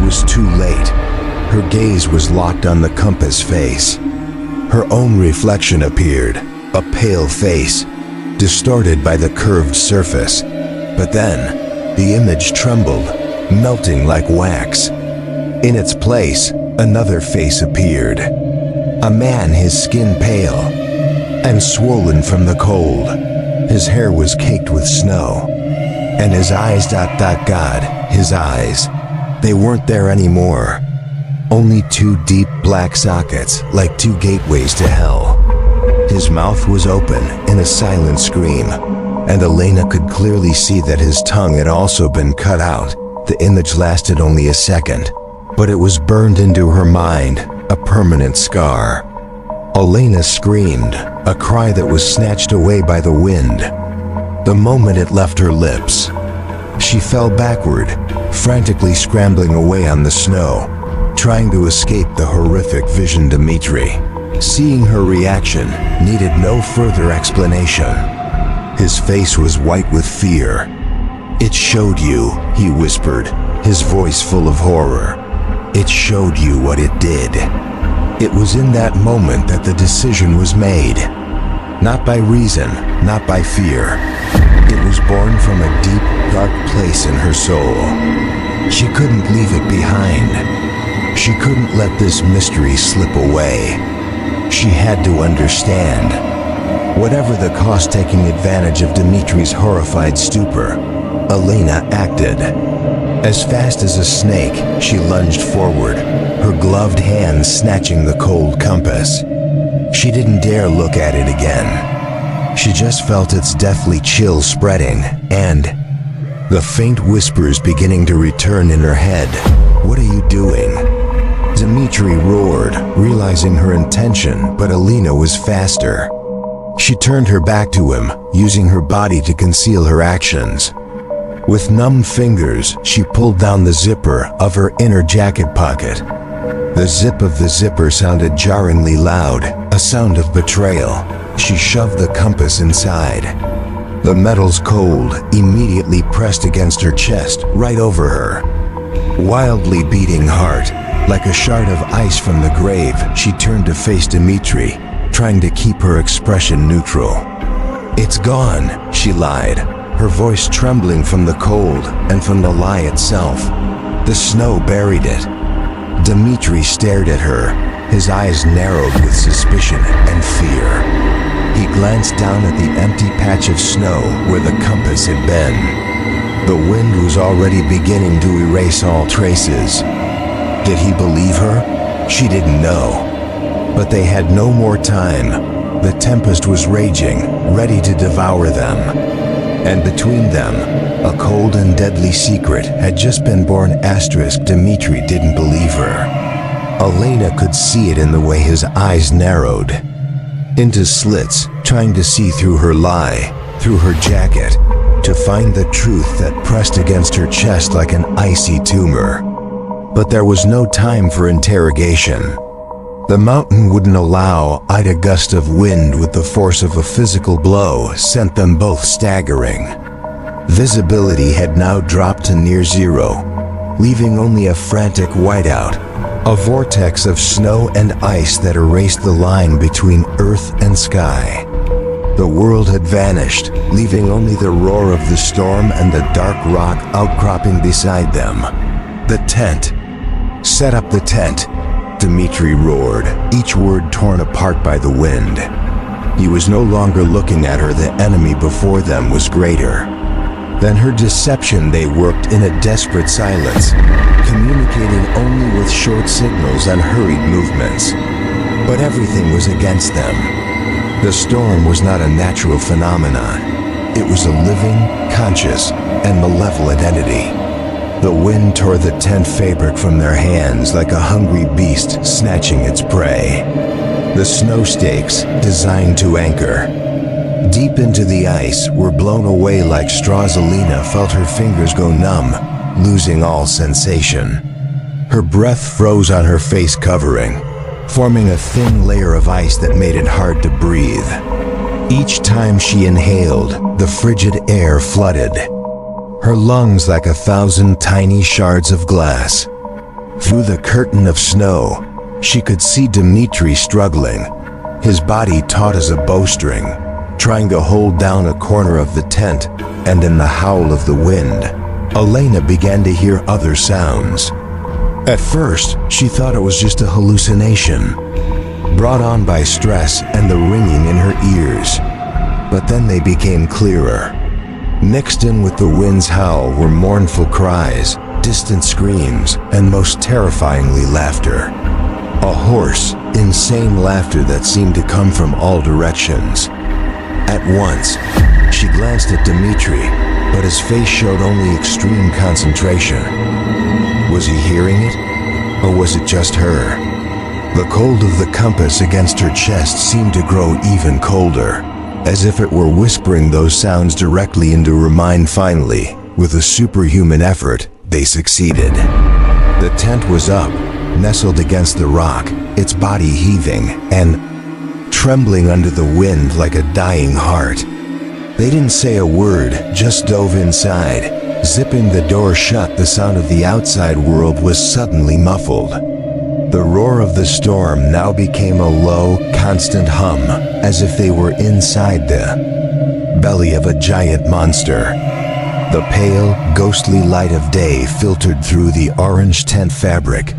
was too late. Her gaze was locked on the compass face. Her own reflection appeared, a pale face, distorted by the curved surface. But then, the image trembled, melting like wax. In its place, another face appeared. A man, his skin pale and swollen from the cold. His hair was caked with snow. And his eyes, God, his eyes, they weren't there anymore. Only two deep black sockets, like two gateways to hell. His mouth was open in a silent scream, and Elena could clearly see that his tongue had also been cut out. The image lasted only a second, but it was burned into her mind, a permanent scar. Elena screamed, a cry that was snatched away by the wind. The moment it left her lips, she fell backward, frantically scrambling away on the snow, trying to escape the horrific vision. Dmitri, seeing her reaction, needed no further explanation. His face was white with fear. "It showed you," he whispered, his voice full of horror. "It showed you what it did." It was in that moment that the decision was made. Not by reason, not by fear. It was born from a deep, dark place in her soul. She couldn't leave it behind. She couldn't let this mystery slip away. She had to understand. Whatever the cost, taking advantage of Dmitri's horrified stupor, Elena acted. As fast as a snake, she lunged forward, her gloved hands snatching the cold compass. She didn't dare look at it again. She just felt its deathly chill spreading, and the faint whispers beginning to return in her head. "What are you doing?" Dmitri roared, realizing her intention, but Elena was faster. She turned her back to him, using her body to conceal her actions. With numb fingers, she pulled down the zipper of her inner jacket pocket. The zip of the zipper sounded jarringly loud, a sound of betrayal. She shoved the compass inside. The metal's cold, immediately pressed against her chest, right over her. Wildly beating heart, like a shard of ice from the grave, she turned to face Dmitri, trying to keep her expression neutral. "It's gone," she lied, her voice trembling from the cold and from the lie itself. The snow buried it. Dmitri stared at her, his eyes narrowed with suspicion and fear. He glanced down at the empty patch of snow where the compass had been. The wind was already beginning to erase all traces. Did he believe her? She didn't know. But they had no more time. The tempest was raging, ready to devour them. And between them, a cold and deadly secret had just been born. Dmitri didn't believe her. Elena could see it in the way his eyes narrowed into slits, trying to see through her lie, through her jacket, to find the truth that pressed against her chest like an icy tumor. But there was no time for interrogation. The mountain wouldn't allow. A gust of wind with the force of a physical blow sent them both staggering. Visibility had now dropped to near zero, leaving only a frantic whiteout, a vortex of snow and ice that erased the line between earth and sky. The world had vanished, leaving only the roar of the storm and the dark rock outcropping beside them. "The tent! Set up the tent!" Dmitri roared, each word torn apart by the wind. He was no longer looking at her. The enemy before them was greater than her deception. They worked in a desperate silence, communicating only with short signals and hurried movements. But everything was against them. The storm was not a natural phenomenon. It was a living, conscious, and malevolent entity. The wind tore the tent fabric from their hands like a hungry beast snatching its prey. The snow stakes, designed to anchor deep into the ice, were blown away like straws. Elena felt her fingers go numb, losing all sensation. Her breath froze on her face covering, forming a thin layer of ice that made it hard to breathe. Each time she inhaled, the frigid air flooded her lungs like 1,000 tiny shards of glass. Through the curtain of snow, she could see Dmitri struggling, his body taut as a bowstring, trying to hold down a corner of the tent, and in the howl of the wind, Elena began to hear other sounds. At first, she thought it was just a hallucination, brought on by stress and the ringing in her ears. But then they became clearer. Mixed in with the wind's howl were mournful cries, distant screams, and most terrifyingly laughter. A hoarse, insane laughter that seemed to come from all directions. At once, she glanced at Dmitri, but his face showed only extreme concentration. Was he hearing it? Or was it just her? The cold of the compass against her chest seemed to grow even colder, as if it were whispering those sounds directly into her mind. Finally, with a superhuman effort, they succeeded. The tent was up, nestled against the rock, its body heaving and trembling under the wind like a dying heart. They didn't say a word, just dove inside. Zipping the door shut, the sound of the outside world was suddenly muffled. The roar of the storm now became a low, constant hum, as if they were inside the belly of a giant monster. The pale, ghostly light of day filtered through the orange tent fabric,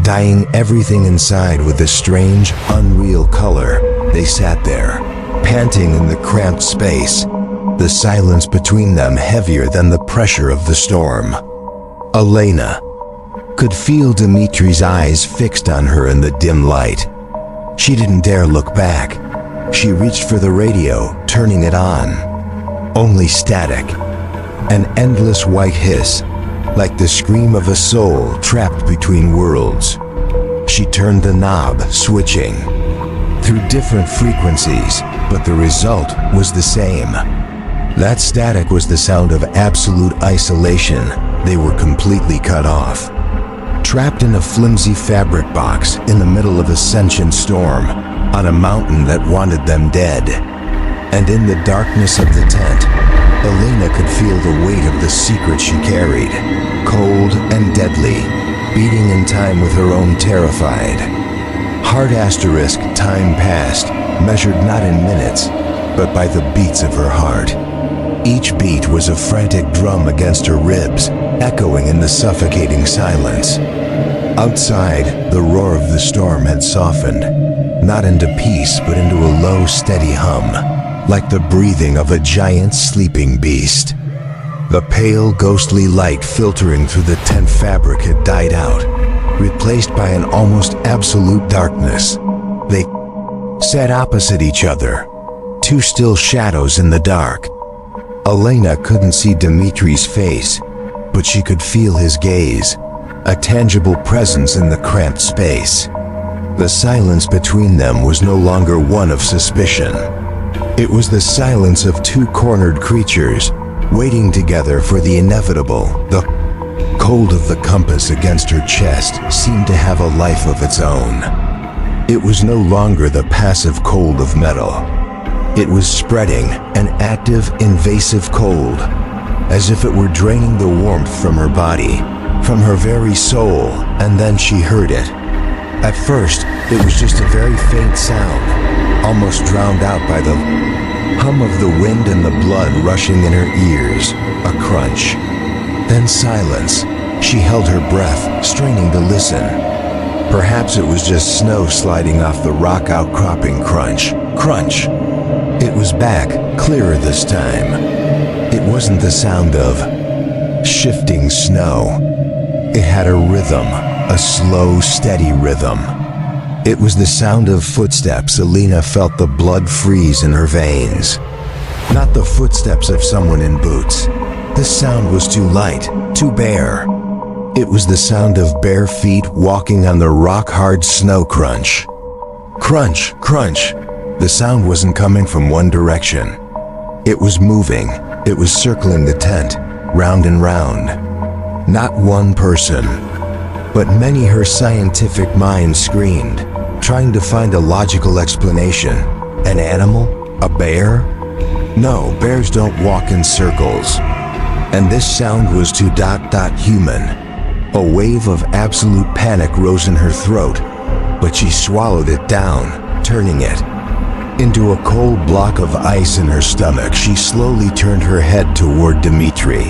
dyeing everything inside with a strange, unreal color. They sat there, panting in the cramped space, the silence between them heavier than the pressure of the storm. Elena could feel Dmitri's eyes fixed on her in the dim light. She didn't dare look back. She reached for the radio, turning it on. Only static, an endless white hiss, like the scream of a soul trapped between worlds. She turned the knob, switching through different frequencies, but the result was the same. That static was the sound of absolute isolation. They were completely cut off. Trapped in a flimsy fabric box in the middle of a sentient storm, on a mountain that wanted them dead. And in the darkness of the tent, Elena could feel the weight of the secret she carried, cold and deadly, beating in time with her own terrified. Hard asterisk time passed, measured not in minutes, but by the beats of her heart. Each beat was a frantic drum against her ribs, echoing in the suffocating silence. Outside, the roar of the storm had softened, not into peace, but into a low, steady hum, like the breathing of a giant sleeping beast. The pale, ghostly light filtering through the tent fabric had died out, replaced by an almost absolute darkness. They sat opposite each other, two still shadows in the dark. Elena couldn't see Dmitri's face, but she could feel his gaze, a tangible presence in the cramped space. The silence between them was no longer one of suspicion. It was the silence of two cornered creatures, waiting together for the inevitable. The cold of the compass against her chest seemed to have a life of its own. It was no longer the passive cold of metal. It was spreading, an active, invasive cold, as if it were draining the warmth from her body, from her very soul, and then she heard it. At first, it was just a very faint sound, almost drowned out by the hum of the wind and the blood rushing in her ears, a crunch. Then silence. She held her breath, straining to listen. Perhaps it was just snow sliding off the rock outcropping. Crunch, crunch. It was back, clearer this time. It wasn't the sound of shifting snow. It had a rhythm, a slow, steady rhythm. It was the sound of footsteps. Elena felt the blood freeze in her veins. Not the footsteps of someone in boots. This sound was too light, too bare. It was the sound of bare feet walking on the rock-hard snow. Crunch. Crunch, crunch. The sound wasn't coming from one direction. It was moving. It was circling the tent, round and round. Not one person, but many. Her scientific mind screamed, trying to find a logical explanation. An animal? A bear? No, bears don't walk in circles. And this sound was too human. A wave of absolute panic rose in her throat, but she swallowed it down, turning it into a cold block of ice in her stomach. She slowly turned her head toward Dmitri.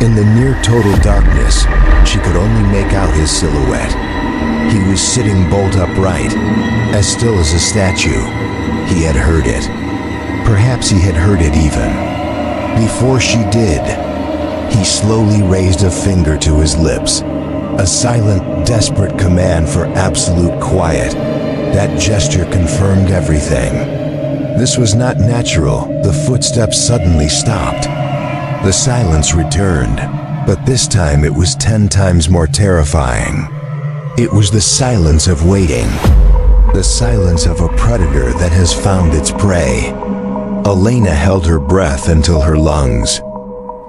In the near total darkness, she could only make out his silhouette. He was sitting bolt upright, as still as a statue. He had heard it. Perhaps he had heard it even before she did. He slowly raised a finger to his lips, a silent, desperate command for absolute quiet. That gesture confirmed everything. This was not natural. The footsteps suddenly stopped. The silence returned, but this time it was 10 times more terrifying. It was the silence of waiting, the silence of a predator that has found its prey. Elena held her breath until her lungs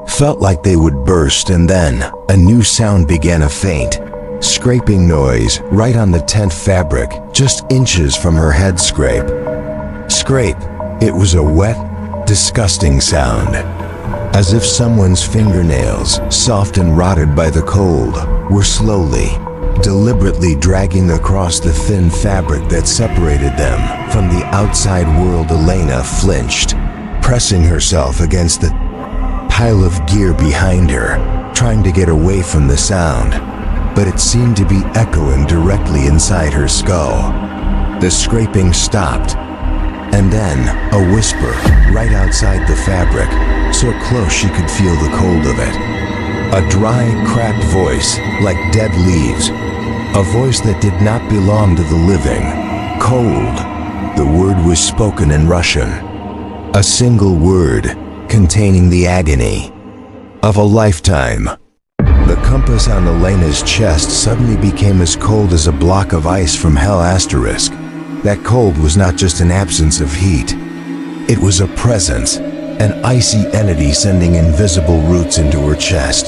felt like they would burst, and then a new sound began, a faint, scraping noise right on the tent fabric, just inches from her head. Scrape. It was a wet, disgusting sound, as if someone's fingernails, soft and rotted by the cold, were slowly, deliberately dragging across the thin fabric that separated them from the outside world. Elena flinched, pressing herself against the pile of gear behind her, trying to get away from the sound, but it seemed to be echoing directly inside her skull. The scraping stopped, and then a whisper right outside the fabric, so close she could feel the cold of it. A dry, cracked voice, like dead leaves, a voice that did not belong to the living. Cold. The word was spoken in Russian, a single word containing the agony of a lifetime. The compass on Elena's chest suddenly became as cold as a block of ice from hell. Asterisk. That cold was not just an absence of heat. It was a presence, an icy entity sending invisible roots into her chest,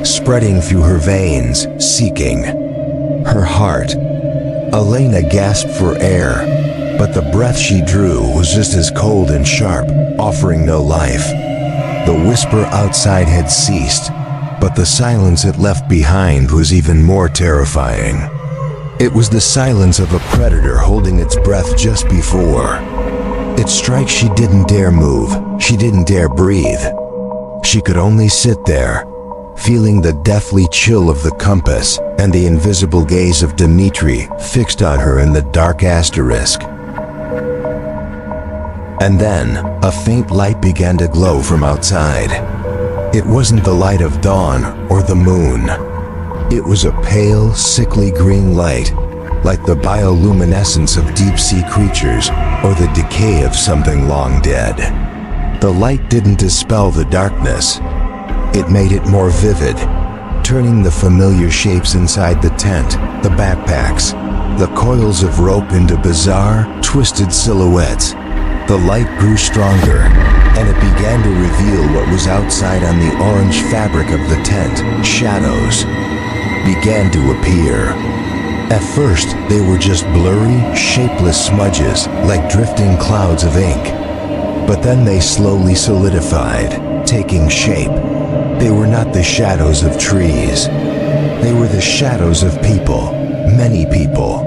spreading through her veins, seeking her heart. Elena gasped for air, but the breath she drew was just as cold and sharp, offering no life. The whisper outside had ceased, but the silence it left behind was even more terrifying. It was the silence of a predator holding its breath just before its strike. She didn't dare move. She didn't dare breathe. She could only sit there, feeling the deathly chill of the compass and the invisible gaze of Dmitri fixed on her in the dark. Asterisk. And then, a faint light began to glow from outside. It wasn't the light of dawn or the moon. It was a pale, sickly green light, like the bioluminescence of deep-sea creatures or the decay of something long dead. The light didn't dispel the darkness. It made it more vivid, turning the familiar shapes inside the tent, the backpacks, the coils of rope into bizarre, twisted silhouettes. The light grew stronger, and it began to reveal what was outside on the orange fabric of the tent. Shadows began to appear. At first, they were just blurry, shapeless smudges, like drifting clouds of ink. But then they slowly solidified, taking shape. They were not the shadows of trees. They were the shadows of people, many people,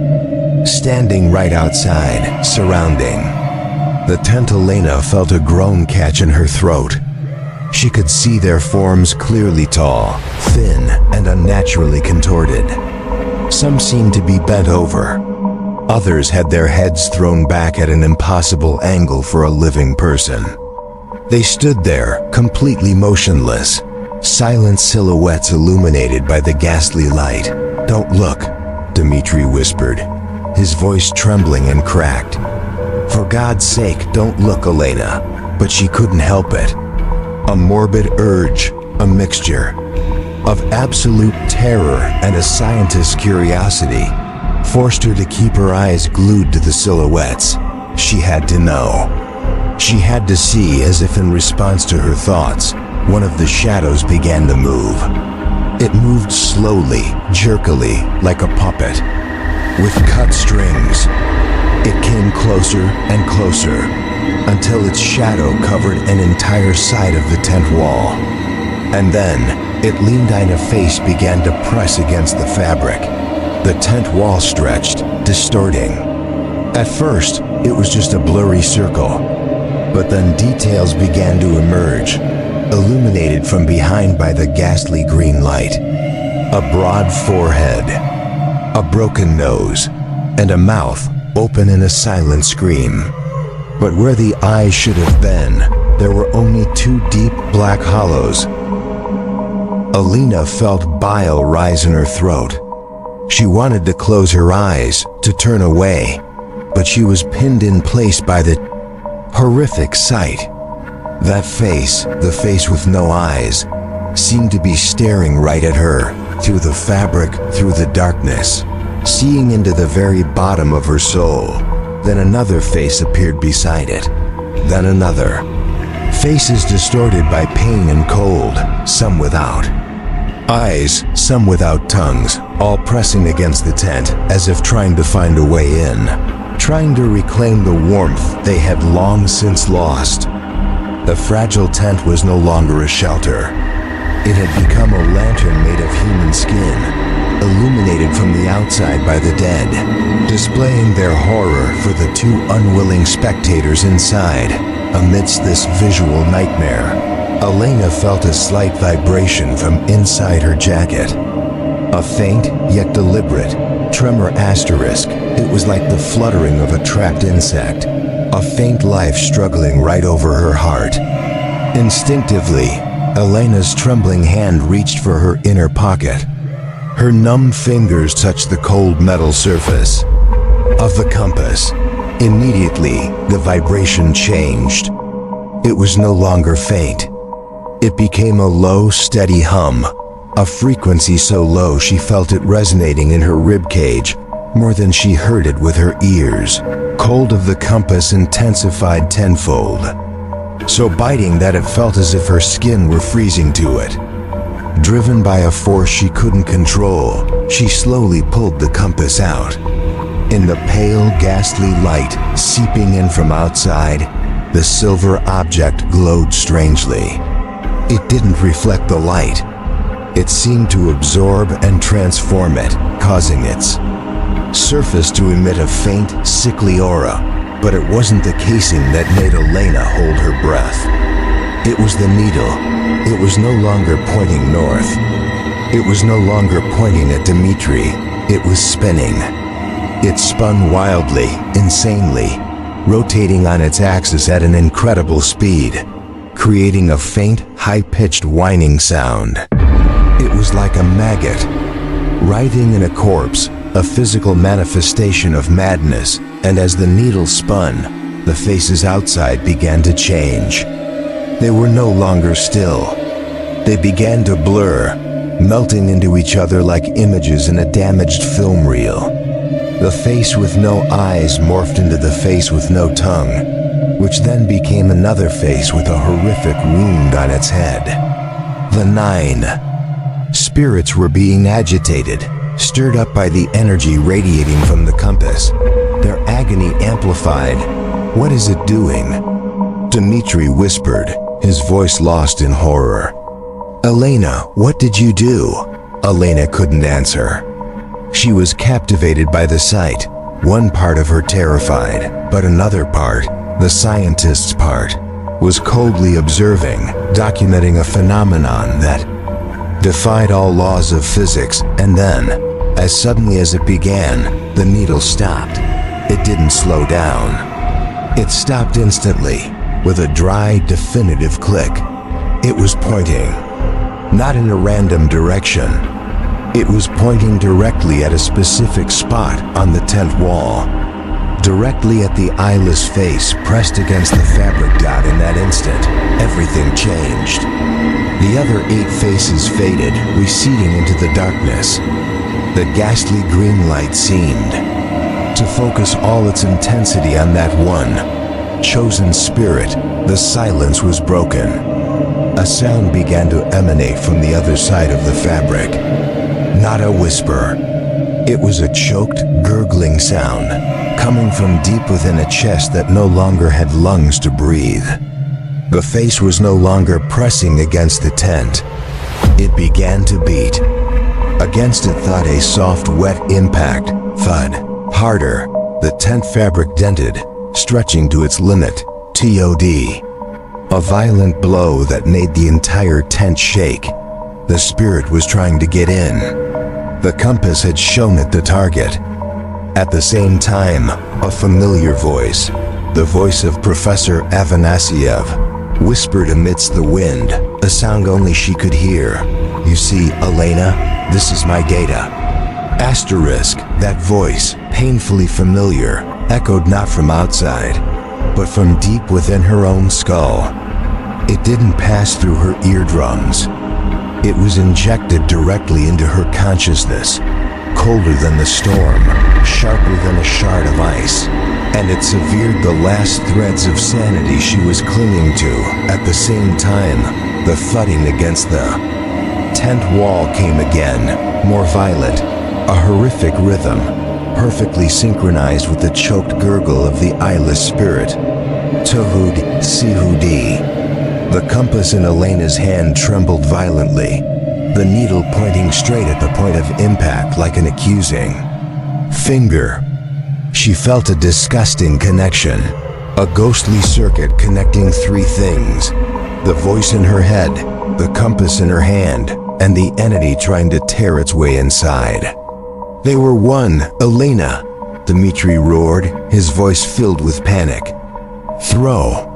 standing right outside, surrounding the tent. Elena felt a groan catch in her throat. She could see their forms clearly, tall, thin, and unnaturally contorted. Some seemed to be bent over. Others had their heads thrown back at an impossible angle for a living person. They stood there, completely motionless, silent silhouettes illuminated by the ghastly light. "Don't look," Dmitri whispered, his voice trembling and cracked. "For God's sake, don't look, Elena." But she couldn't help it. A morbid urge, a mixture of absolute terror and a scientist's curiosity, forced her to keep her eyes glued to the silhouettes. She had to know. She had to see. As if in response to her thoughts, one of the shadows began to move. It moved slowly, jerkily, like a puppet, with cut strings. It came closer and closer, until its shadow covered an entire side of the tent wall. And then, It leaned and a face began to press against the fabric. The tent wall stretched, distorting. At first, it was just a blurry circle, but then details began to emerge, illuminated from behind by the ghastly green light. A broad forehead, a broken nose, and a mouth open in a silent scream. But where the eyes should have been, there were only two deep black hollows. Elena felt bile rise in her throat. She wanted to close her eyes, to turn away, but she was pinned in place by the horrific sight. That face, the face with no eyes, seemed to be staring right at her, through the fabric, through the darkness, seeing into the very bottom of her soul. Then another face appeared beside it. Then another. Faces distorted by pain and cold, some without. Eyes, some without tongues, all pressing against the tent as if trying to find a way in, trying to reclaim the warmth they had long since lost. The fragile tent was no longer a shelter. It had become a lantern made of human skin, illuminated from the outside by the dead, displaying their horror for the two unwilling spectators inside. Amidst this visual nightmare, Elena felt a slight vibration from inside her jacket. A faint, yet deliberate, tremor asterisk. It was like the fluttering of a trapped insect, a faint life struggling right over her heart. Instinctively, Elena's trembling hand reached for her inner pocket. Her numb fingers touched the cold metal surface of the compass. Immediately, the vibration changed. It was no longer faint. It became a low, steady hum, a frequency so low she felt it resonating in her ribcage more than she heard it with her ears. Cold of the compass intensified tenfold, so biting that it felt as if her skin were freezing to it. Driven by a force she couldn't control, she slowly pulled the compass out. In the pale, ghastly light seeping in from outside, the silver object glowed strangely. It didn't reflect the light. It seemed to absorb and transform it, causing its surface to emit a faint, sickly aura. But it wasn't the casing that made Elena hold her breath. It was the needle. It was no longer pointing north. It was no longer pointing at Dmitri. It was spinning. It spun wildly, insanely, rotating on its axis at an incredible speed, creating a faint, high-pitched whining sound. It was like a maggot, writhing in a corpse, a physical manifestation of madness, and as the needle spun, the faces outside began to change. They were no longer still. They began to blur, melting into each other like images in a damaged film reel. The face with no eyes morphed into the face with no tongue, which then became another face with a horrific wound on its head. The 9 spirits were being agitated, stirred up by the energy radiating from the compass. Their agony amplified. "What is it doing?" Dmitri whispered, his voice lost in horror. "Elena, what did you do?" Elena couldn't answer. She was captivated by the sight, one part of her terrified, but another part, the scientist's part, was coldly observing, documenting a phenomenon that defied all laws of physics. And then, as suddenly as it began, the needle stopped. It didn't slow down. It stopped instantly, with a dry, definitive click. It was pointing, not in a random direction. It was pointing directly at a specific spot on the tent wall, directly at the eyeless face pressed against the fabric dot. In that instant, everything changed. The other 8 faces faded, receding into the darkness. The ghastly green light seemed to focus all its intensity on that one chosen spirit. The silence was broken. A sound began to emanate from the other side of the fabric. Not a whisper. It was a choked, gurgling sound, coming from deep within a chest that no longer had lungs to breathe. The face was no longer pressing against the tent. It began to beat. Against it thud a soft, wet impact. Thud. Harder. The tent fabric dented, stretching to its limit. TOD. A violent blow that made the entire tent shake. The spirit was trying to get in. The compass had shown it the target. At the same time, a familiar voice, the voice of Professor Afanasyev, whispered amidst the wind, a sound only she could hear. "You see, Elena, this is my data." Asterisk, that voice, painfully familiar, echoed not from outside, but from deep within her own skull. It didn't pass through her eardrums. It was injected directly into her consciousness, colder than the storm, sharper than a shard of ice, and it severed the last threads of sanity she was clinging to. At the same time, the thudding against the tent wall came again, more violent, a horrific rhythm, perfectly synchronized with the choked gurgle of the eyeless spirit. Tuhud Sihudi. The compass in Elena's hand trembled violently, the needle pointing straight at the point of impact like an accusing finger. She felt a disgusting connection, a ghostly circuit connecting three things: the voice in her head, the compass in her hand, and the entity trying to tear its way inside. They were one. "Elena," Dmitri roared, his voice filled with panic. "Throw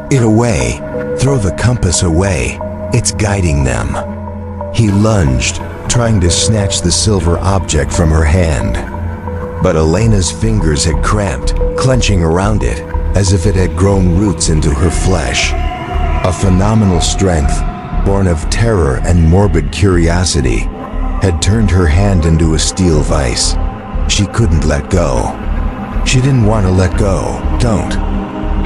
it away. Throw the compass away. It's guiding them." He lunged, trying to snatch the silver object from her hand. But Elena's fingers had cramped, clenching around it, as if it had grown roots into her flesh. A phenomenal strength, born of terror and morbid curiosity, had turned her hand into a steel vise. She couldn't let go. She didn't want to let go. "Don't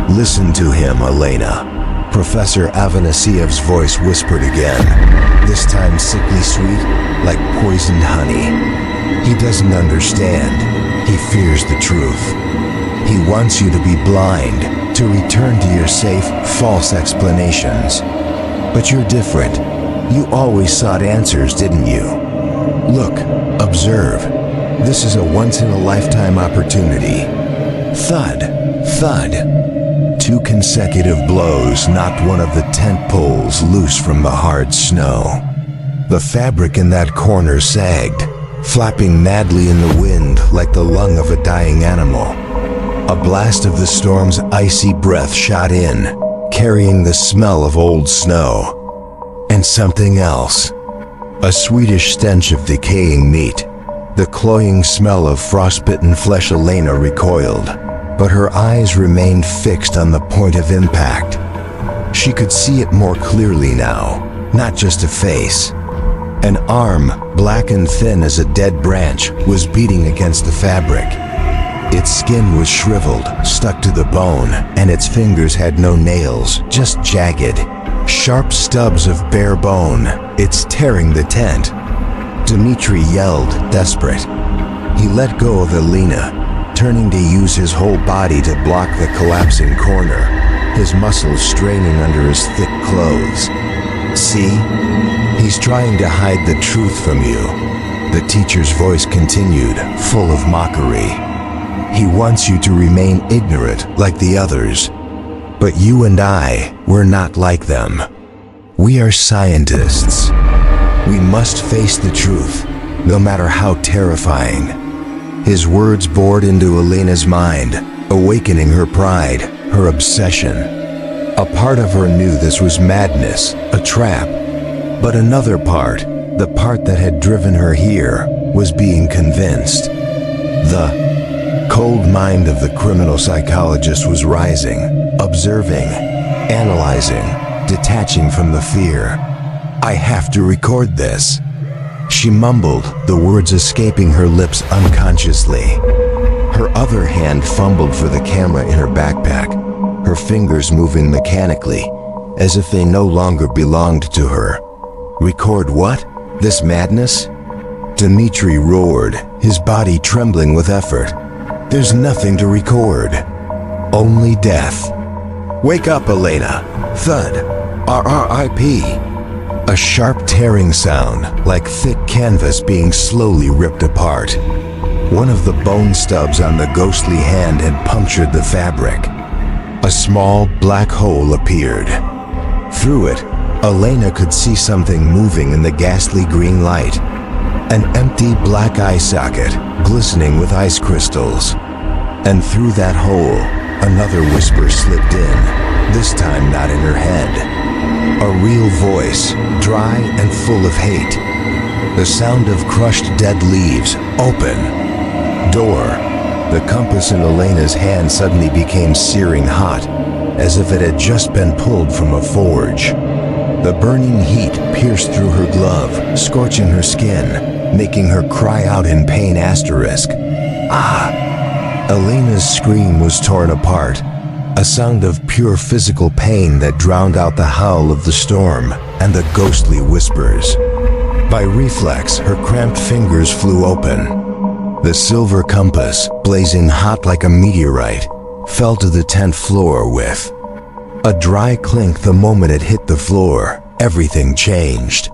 listen to him, Elena," Professor Afanasiev's voice whispered again, this time sickly sweet, like poisoned honey. "He doesn't understand. He fears the truth. He wants you to be blind, to return to your safe, false explanations. But you're different. You always sought answers, didn't you? Look, observe. This is a once-in-a-lifetime opportunity." Thud, thud. 2 consecutive blows knocked one of the tent poles loose from the hard snow. The fabric in that corner sagged, flapping madly in the wind like the lung of a dying animal. A blast of the storm's icy breath shot in, carrying the smell of old snow. And something else. A sweetish stench of decaying meat. The cloying smell of frostbitten flesh. Elena recoiled, but her eyes remained fixed on the point of impact. She could see it more clearly now, not just a face. An arm, black and thin as a dead branch, was beating against the fabric. Its skin was shriveled, stuck to the bone, and its fingers had no nails, just jagged, sharp stubs of bare bone. "It's tearing the tent." Dmitri yelled, desperate. He let go of Elena, turning to use his whole body to block the collapsing corner, his muscles straining under his thick clothes. "See? He's trying to hide the truth from you," the teacher's voice continued, full of mockery. "He wants you to remain ignorant like the others. But you and I, we're not like them. We are scientists. We must face the truth, no matter how terrifying." His words bored into Elena's mind, awakening her pride, her obsession. A part of her knew this was madness, a trap. But another part, the part that had driven her here, was being convinced. The cold mind of the criminal psychologist was rising, observing, analyzing, detaching from the fear. "I have to record this," she mumbled, the words escaping her lips unconsciously. Her other hand fumbled for the camera in her backpack, her fingers moving mechanically, as if they no longer belonged to her. "Record what? This madness?" Dmitri roared, his body trembling with effort. "There's nothing to record. Only death." "Wake up, Elena!" Thud. "RRIP." A sharp tearing sound, like thick canvas being slowly ripped apart. One of the bone stubs on the ghostly hand had punctured the fabric. A small black hole appeared. Through it, Elena could see something moving in the ghastly green light. An empty black eye socket, glistening with ice crystals. And through that hole, another whisper slipped in, this time not in her head. A real voice, dry and full of hate. The sound of crushed dead leaves. Open. Door. The compass in Elena's hand suddenly became searing hot, as if it had just been pulled from a forge. The burning heat pierced through her glove, scorching her skin, making her cry out in pain. Ah! Elena's scream was torn apart, a sound of pure physical pain that drowned out the howl of the storm and the ghostly whispers. By reflex, her cramped fingers flew open. The silver compass, blazing hot like a meteorite, fell to the 10th floor with a dry clink. The moment it hit the floor, everything changed.